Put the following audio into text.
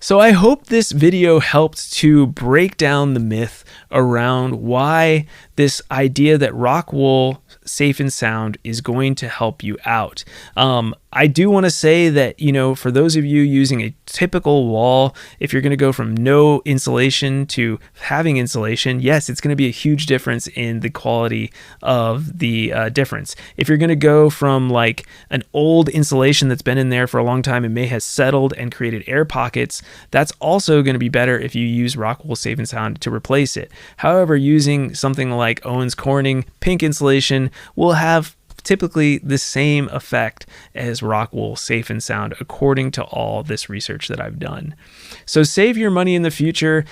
So I hope this video helped to break down the myth around why this idea that Rockwool Safe N Sound is going to help you out. I do want to say that, for those of you using a typical wall, if you're going to go from no insulation to having insulation, yes, it's going to be a huge difference in the quality of the difference. If you're going to go from like an old insulation that's been in there for a long time and may have settled and created air pockets, that's also going to be better if you use Rockwool Safe N Sound to replace it. However, using something like Owens Corning pink insulation will have typically the same effect as Rockwool Safe N Sound, according to all this research that I've done. So save your money in the future.